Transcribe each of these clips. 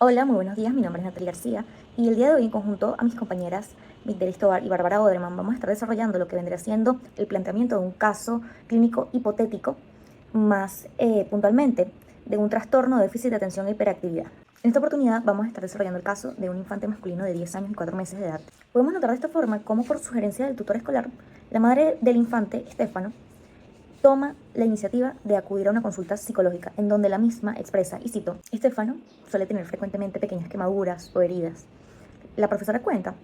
Hola, muy buenos días. Mi nombre es Natalia García y el día de hoy, en conjunto a mis compañeras Migdel Tovar y Bárbara Odreman, vamos a estar desarrollando lo que vendría siendo el planteamiento de un caso clínico hipotético, más puntualmente de un trastorno de déficit de atención e hiperactividad. En esta oportunidad vamos a estar desarrollando el caso de un infante masculino de 10 años y 4 meses de edad. Podemos notar de esta forma cómo, por sugerencia del tutor escolar, la madre del infante, Estefano, toma la iniciativa de acudir a una consulta psicológica en donde la misma expresa, y cito: Estefano suele tener frecuentemente pequeñas quemaduras o heridas. La profesora cuenta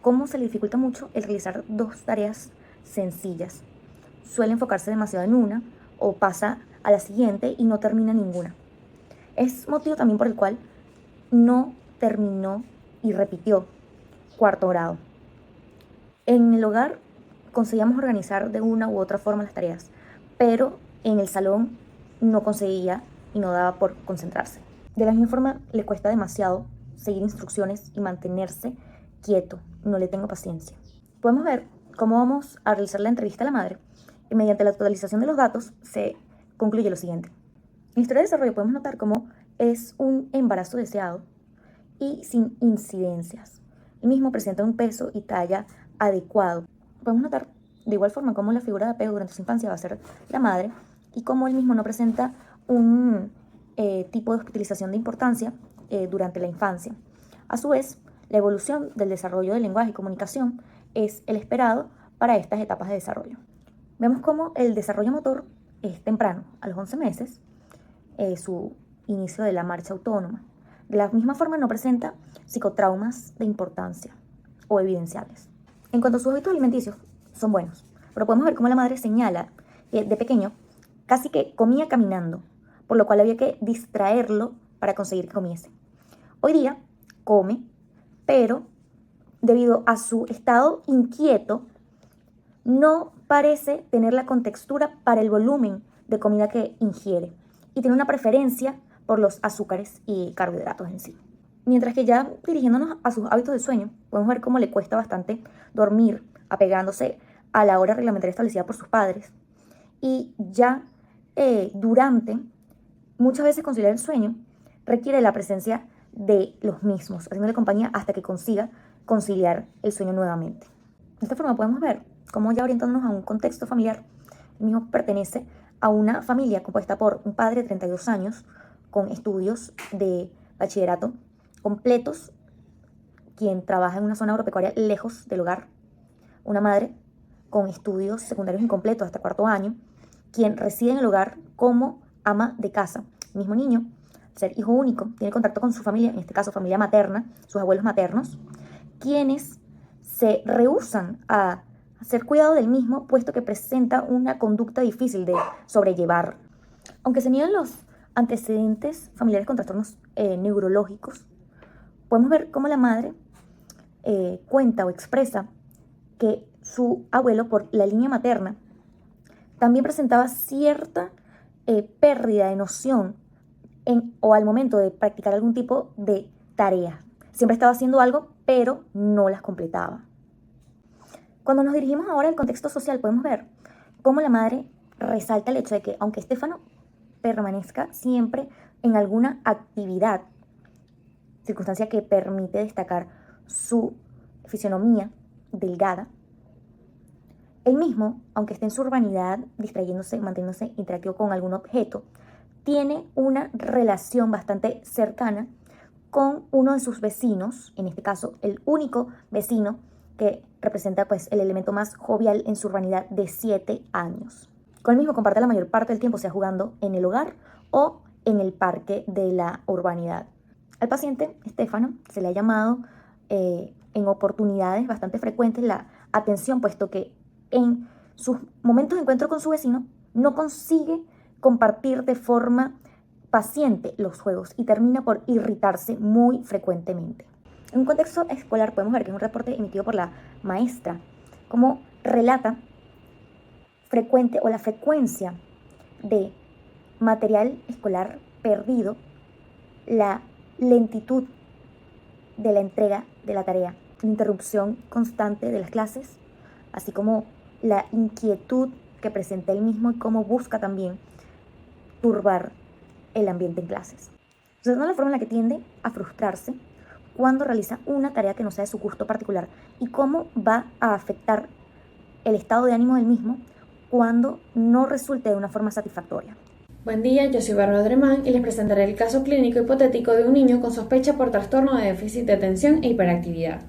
cómo se le dificulta mucho el realizar dos tareas sencillas. Suele enfocarse demasiado en una o pasa a la siguiente y no termina ninguna. Es motivo también por el cual no terminó y repitió cuarto grado. En el hogar conseguíamos organizar de una u otra forma las tareas, pero en el salón no conseguía y no daba por concentrarse. De la misma forma, le cuesta demasiado seguir instrucciones y mantenerse quieto. No le tengo paciencia. Podemos ver cómo vamos a realizar la entrevista a la madre y mediante la totalización de los datos se concluye lo siguiente. En la historia de desarrollo podemos notar cómo es un embarazo deseado y sin incidencias. El mismo presenta un peso y talla adecuado. Podemos notar de igual forma cómo la figura de apego durante su infancia va a ser la madre y cómo él mismo no presenta un tipo de hospitalización de importancia durante la infancia. A su vez, la evolución del desarrollo del lenguaje y comunicación es el esperado para estas etapas de desarrollo. Vemos cómo el desarrollo motor es temprano, a los 11 meses, su inicio de la marcha autónoma. De la misma forma, no presenta psicotraumas de importancia o evidenciables. En cuanto a sus hábitos alimenticios, son buenos, pero podemos ver cómo la madre señala que de pequeño casi que comía caminando, por lo cual había que distraerlo para conseguir que comiese. Hoy día come, pero debido a su estado inquieto, no parece tener la contextura para el volumen de comida que ingiere y tiene una preferencia por los azúcares y carbohidratos en sí. Mientras que ya dirigiéndonos a sus hábitos de sueño, podemos ver cómo le cuesta bastante dormir, apegándose a la hora reglamentaria establecida por sus padres. Y ya durante, muchas veces conciliar el sueño requiere la presencia de los mismos, haciéndole compañía hasta que consiga conciliar el sueño nuevamente. De esta forma podemos ver cómo, ya orientándonos a un contexto familiar, el mismo pertenece a una familia compuesta por un padre de 32 años con estudios de bachillerato completos, quien trabaja en una zona agropecuaria lejos del hogar, una madre con estudios secundarios incompletos hasta cuarto año, quien reside en el hogar como ama de casa. El mismo niño, ser hijo único, tiene contacto con su familia, en este caso familia materna, sus abuelos maternos, quienes se rehúsan a hacer cuidado del mismo, puesto que presenta una conducta difícil de sobrellevar. Aunque se niegan los antecedentes familiares con trastornos neurológicos, podemos ver cómo la madre cuenta o expresa que su abuelo, por la línea materna, también presentaba cierta pérdida de noción o al momento de practicar algún tipo de tarea. Siempre estaba haciendo algo, pero no las completaba. Cuando nos dirigimos ahora al contexto social, podemos ver cómo la madre resalta el hecho de que, aunque Estefano permanezca siempre en alguna actividad, circunstancia que permite destacar su fisionomía delgada, él mismo, aunque esté en su urbanidad, distrayéndose, manteniéndose interactivo con algún objeto, tiene una relación bastante cercana con uno de sus vecinos, en este caso el único vecino que representa pues el elemento más jovial en su urbanidad, de 7 años. Con el mismo comparte la mayor parte del tiempo, sea jugando en el hogar o en el parque de la urbanidad. Al paciente, Estefano, se le ha llamado en oportunidades bastante frecuentes la atención, puesto que en sus momentos de encuentro con su vecino no consigue compartir de forma paciente los juegos y termina por irritarse muy frecuentemente. En un contexto escolar podemos ver que es un reporte emitido por la maestra, como relata frecuente o la frecuencia de material escolar perdido, la lentitud de la entrega de la tarea, la interrupción constante de las clases, así como la inquietud que presenta él mismo y cómo busca también turbar el ambiente en clases. sucediendo la forma en la que tiende a frustrarse cuando realiza una tarea que no sea de su gusto particular y cómo va a afectar el estado de ánimo del mismo cuando no resulte de una forma satisfactoria. Buen día, yo soy Bárbara Adremán y les presentaré el caso clínico hipotético de un niño con sospecha por trastorno de déficit de atención e hiperactividad,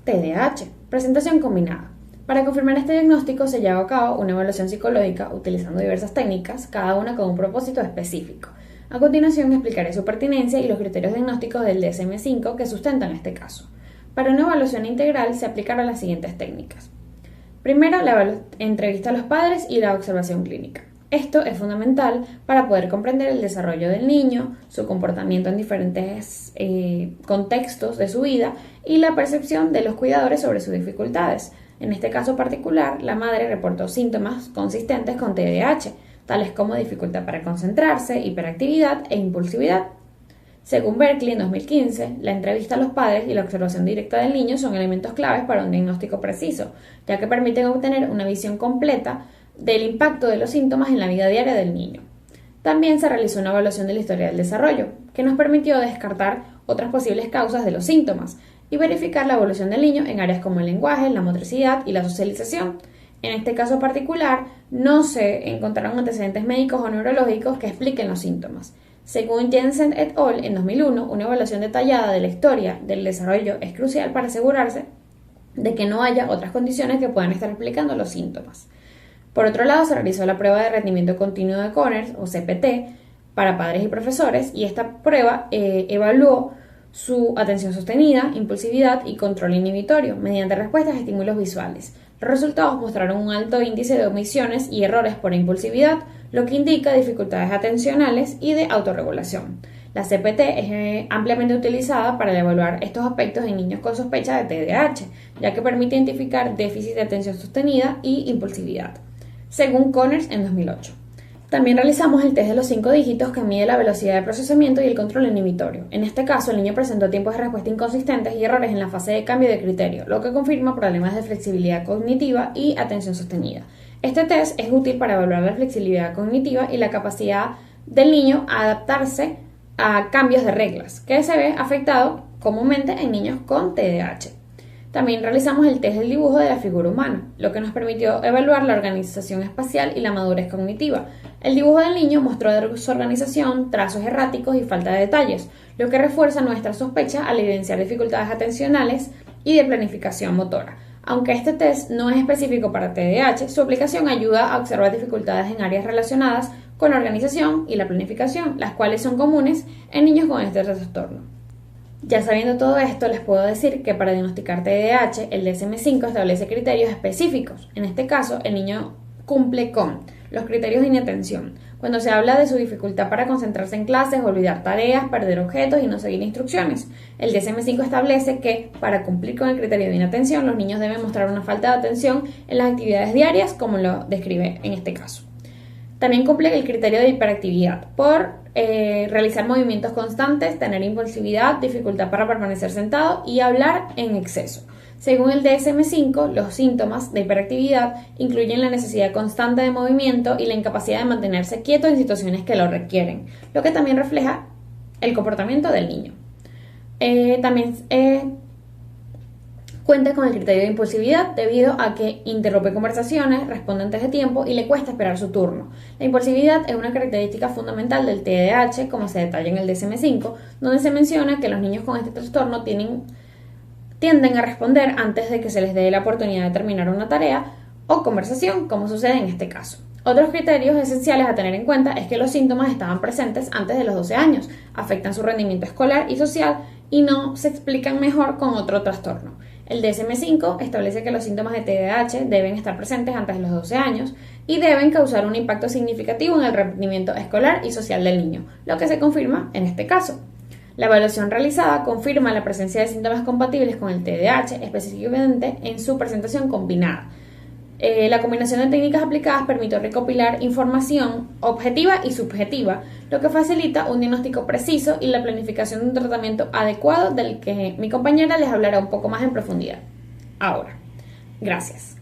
TDAH, presentación combinada. Para confirmar este diagnóstico se lleva a cabo una evaluación psicológica utilizando diversas técnicas, cada una con un propósito específico. A continuación explicaré su pertinencia y los criterios diagnósticos del DSM-5 que sustentan este caso. Para una evaluación integral se aplicarán las siguientes técnicas. Primero, la entrevista a los padres y la observación clínica. Esto es fundamental para poder comprender el desarrollo del niño, su comportamiento en diferentes contextos de su vida y la percepción de los cuidadores sobre sus dificultades. En este caso particular, la madre reportó síntomas consistentes con TDAH, tales como dificultad para concentrarse, hiperactividad e impulsividad. Según Berkeley en 2015, la entrevista a los padres y la observación directa del niño son elementos claves para un diagnóstico preciso, ya que permiten obtener una visión completa del impacto de los síntomas en la vida diaria del niño. También se realizó una evaluación de la historia del desarrollo, que nos permitió descartar otras posibles causas de los síntomas y verificar la evolución del niño en áreas como el lenguaje, la motricidad y la socialización. En este caso particular, no se encontraron antecedentes médicos o neurológicos que expliquen los síntomas. Según Jensen et al. En 2001, una evaluación detallada de la historia del desarrollo es crucial para asegurarse de que no haya otras condiciones que puedan estar explicando los síntomas. Por otro lado, se realizó la prueba de rendimiento continuo de Conners, o CPT, para padres y profesores, y esta prueba evaluó su atención sostenida, impulsividad y control inhibitorio mediante respuestas a estímulos visuales. Los resultados mostraron un alto índice de omisiones y errores por impulsividad, lo que indica dificultades atencionales y de autorregulación. La CPT es ampliamente utilizada para evaluar estos aspectos en niños con sospecha de TDAH, ya que permite identificar déficit de atención sostenida y impulsividad, según Conners en 2008. También realizamos el test de los 5 dígitos que mide la velocidad de procesamiento y el control inhibitorio. En este caso, el niño presentó tiempos de respuesta inconsistentes y errores en la fase de cambio de criterio, lo que confirma problemas de flexibilidad cognitiva y atención sostenida. Este test es útil para evaluar la flexibilidad cognitiva y la capacidad del niño a adaptarse a cambios de reglas, que se ve afectado comúnmente en niños con TDAH. También realizamos el test del dibujo de la figura humana, lo que nos permitió evaluar la organización espacial y la madurez cognitiva. El dibujo del niño mostró desorganización, trazos erráticos y falta de detalles, lo que refuerza nuestra sospecha al evidenciar dificultades atencionales y de planificación motora. Aunque este test no es específico para TDAH, su aplicación ayuda a observar dificultades en áreas relacionadas con la organización y la planificación, las cuales son comunes en niños con este trastorno. Ya sabiendo todo esto, les puedo decir que para diagnosticar TDAH, el DSM-5 establece criterios específicos. En este caso, el niño cumple con los criterios de inatención, cuando se habla de su dificultad para concentrarse en clases, olvidar tareas, perder objetos y no seguir instrucciones. El DSM-5 establece que, para cumplir con el criterio de inatención, los niños deben mostrar una falta de atención en las actividades diarias, como lo describe en este caso. También cumple el criterio de hiperactividad por realizar movimientos constantes, tener impulsividad, dificultad para permanecer sentado y hablar en exceso. Según el DSM-5, los síntomas de hiperactividad incluyen la necesidad constante de movimiento y la incapacidad de mantenerse quieto en situaciones que lo requieren, lo que también refleja el comportamiento del niño. También cuenta con el criterio de impulsividad debido a que interrumpe conversaciones, responde antes de tiempo y le cuesta esperar su turno. La impulsividad es una característica fundamental del TDAH, como se detalla en el DSM-5, donde se menciona que los niños con este trastorno tienden a responder antes de que se les dé la oportunidad de terminar una tarea o conversación, como sucede en este caso. Otros criterios esenciales a tener en cuenta es que los síntomas estaban presentes antes de los 12 años, afectan su rendimiento escolar y social y no se explican mejor con otro trastorno. El DSM-5 establece que los síntomas de TDAH deben estar presentes antes de los 12 años y deben causar un impacto significativo en el rendimiento escolar y social del niño, lo que se confirma en este caso. La evaluación realizada confirma la presencia de síntomas compatibles con el TDAH, específicamente en su presentación combinada. La combinación de técnicas aplicadas permitió recopilar información objetiva y subjetiva, lo que facilita un diagnóstico preciso y la planificación de un tratamiento adecuado del que mi compañera les hablará un poco más en profundidad. Ahora, gracias.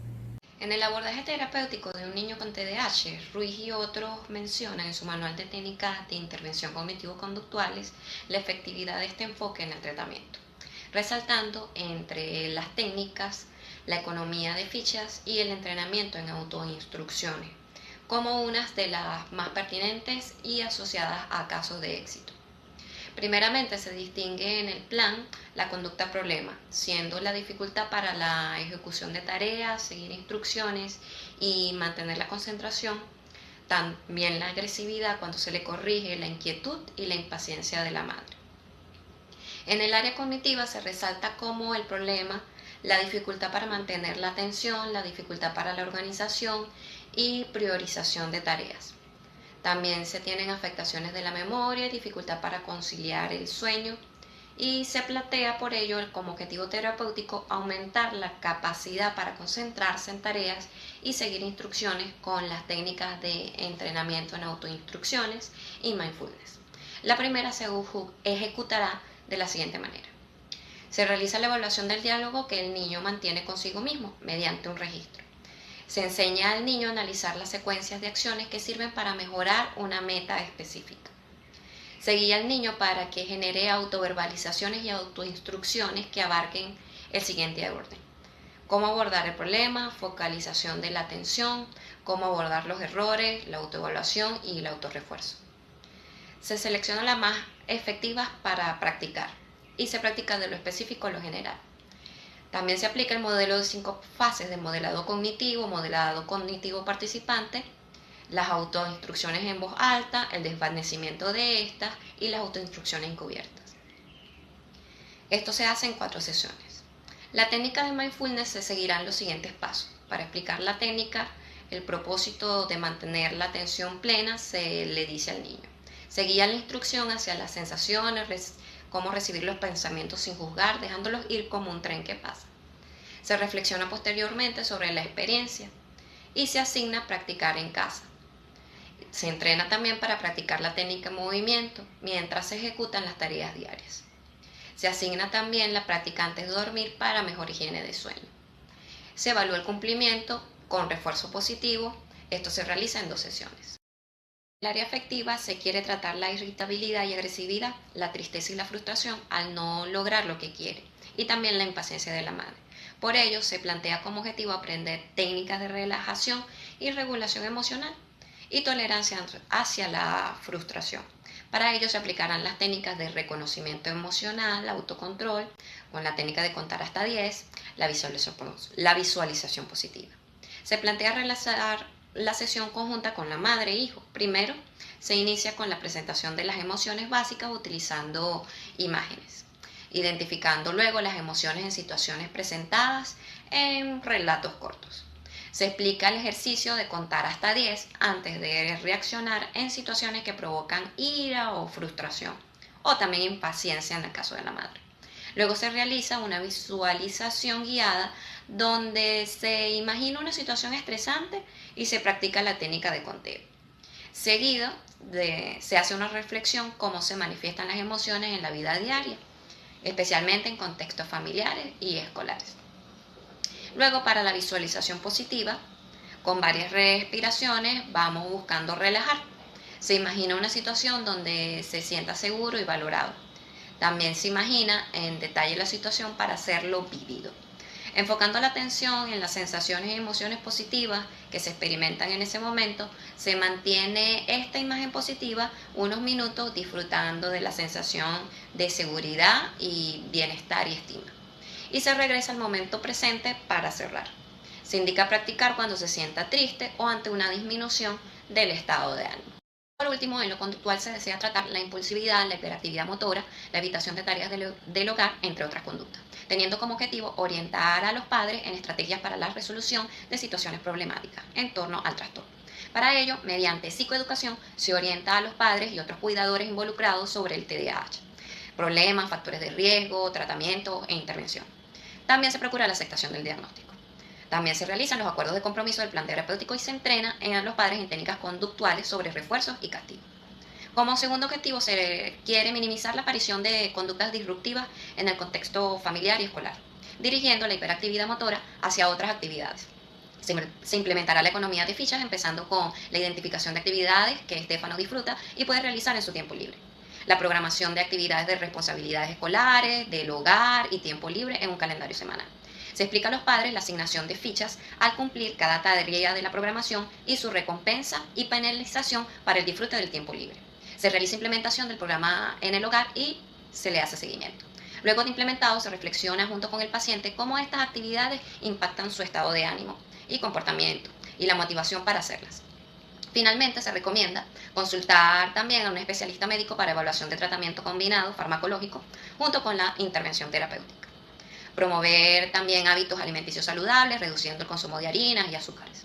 En el abordaje terapéutico de un niño con TDAH, Ruiz y otros mencionan en su manual de técnicas de intervención cognitivo-conductuales la efectividad de este enfoque en el tratamiento, resaltando entre las técnicas la economía de fichas y el entrenamiento en autoinstrucciones, como unas de las más pertinentes y asociadas a casos de éxito. Primeramente se distingue en el plan la conducta problema, siendo la dificultad para la ejecución de tareas, seguir instrucciones y mantener la concentración, también la agresividad cuando se le corrige, la inquietud y la impaciencia de la madre. En el área cognitiva se resalta como el problema la dificultad para mantener la atención, la dificultad para la organización y priorización de tareas. También se tienen afectaciones de la memoria, dificultad para conciliar el sueño y se plantea por ello como objetivo terapéutico aumentar la capacidad para concentrarse en tareas y seguir instrucciones con las técnicas de entrenamiento en autoinstrucciones y mindfulness. La primera se ejecutará de la siguiente manera. Se realiza la evaluación del diálogo que el niño mantiene consigo mismo mediante un registro. Se enseña al niño a analizar las secuencias de acciones que sirven para mejorar una meta específica. Se guía al niño para que genere autoverbalizaciones y autoinstrucciones que abarquen el siguiente orden: cómo abordar el problema, focalización de la atención, cómo abordar los errores, la autoevaluación y el autorrefuerzo. Se seleccionan las más efectivas para practicar y se practica de lo específico a lo general. También se aplica el modelo de 5 fases de modelado cognitivo participante, las autoinstrucciones en voz alta, el desvanecimiento de estas y las autoinstrucciones encubiertas. Esto se hace en 4 sesiones. La técnica de mindfulness se seguirán los siguientes pasos. Para explicar la técnica, el propósito de mantener la atención plena se le dice al niño. Se guía la instrucción hacia las sensaciones, cómo recibir los pensamientos sin juzgar, dejándolos ir como un tren que pasa. Se reflexiona posteriormente sobre la experiencia y se asigna practicar en casa. Se entrena también para practicar la técnica en movimiento mientras se ejecutan las tareas diarias. Se asigna también la práctica antes de dormir para mejor higiene de sueño. Se evalúa el cumplimiento con refuerzo positivo. Esto se realiza en 2 sesiones. En el área afectiva se quiere tratar la irritabilidad y agresividad, la tristeza y la frustración al no lograr lo que quiere, y también la impaciencia de la madre. Por ello, se plantea como objetivo aprender técnicas de relajación y regulación emocional y tolerancia hacia la frustración. Para ello se aplicarán las técnicas de reconocimiento emocional, autocontrol, con la técnica de contar hasta 10, la visualización positiva. Se plantea realizar la sesión conjunta con la madre e hijo. Primero, se inicia con la presentación de las emociones básicas utilizando imágenes, identificando luego las emociones en situaciones presentadas en relatos cortos. Se explica el ejercicio de contar hasta 10 antes de reaccionar en situaciones que provocan ira o frustración, o también impaciencia en el caso de la madre. Luego se realiza una visualización guiada donde se imagina una situación estresante y se practica la técnica de conteo. Seguido se hace una reflexión cómo se manifiestan las emociones en la vida diaria, especialmente en contextos familiares y escolares. Luego, para la visualización positiva, con varias respiraciones vamos buscando relajar. Se imagina una situación donde se sienta seguro y valorado. También se imagina en detalle la situación para hacerlo vivido. Enfocando la atención en las sensaciones y emociones positivas que se experimentan en ese momento, se mantiene esta imagen positiva unos minutos disfrutando de la sensación de seguridad y bienestar y estima. Y se regresa al momento presente para cerrar. Se indica practicar cuando se sienta triste o ante una disminución del estado de ánimo. Por último, en lo conductual se desea tratar la impulsividad, la hiperactividad motora, la evitación de tareas del hogar, entre otras conductas, teniendo como objetivo orientar a los padres en estrategias para la resolución de situaciones problemáticas en torno al trastorno. Para ello, mediante psicoeducación, se orienta a los padres y otros cuidadores involucrados sobre el TDAH, problemas, factores de riesgo, tratamiento e intervención. También se procura la aceptación del diagnóstico. También se realizan los acuerdos de compromiso del plan terapéutico y se entrena a los padres en técnicas conductuales sobre refuerzos y castigos. Como segundo objetivo se quiere minimizar la aparición de conductas disruptivas en el contexto familiar y escolar, dirigiendo la hiperactividad motora hacia otras actividades. Se implementará la economía de fichas empezando con la identificación de actividades que Estefano disfruta y puede realizar en su tiempo libre. La programación de actividades de responsabilidades escolares, del hogar y tiempo libre en un calendario semanal. Se explica a los padres la asignación de fichas al cumplir cada tarea de la programación y su recompensa y penalización para el disfrute del tiempo libre. Se realiza implementación del programa en el hogar y se le hace seguimiento. Luego de implementado, se reflexiona junto con el paciente cómo estas actividades impactan su estado de ánimo y comportamiento y la motivación para hacerlas. Finalmente, se recomienda consultar también a un especialista médico para evaluación de tratamiento combinado farmacológico junto con la intervención terapéutica. Promover también hábitos alimenticios saludables, reduciendo el consumo de harinas y azúcares.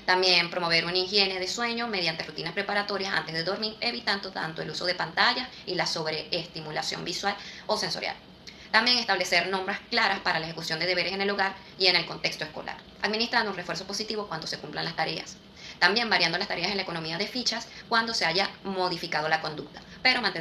También promover una higiene de sueño mediante rutinas preparatorias antes de dormir, evitando tanto el uso de pantallas y la sobreestimulación visual o sensorial. También establecer normas claras para la ejecución de deberes en el hogar y en el contexto escolar, administrando un refuerzo positivo cuando se cumplan las tareas. También variando las tareas en la economía de fichas cuando se haya modificado la conducta, pero manteniendo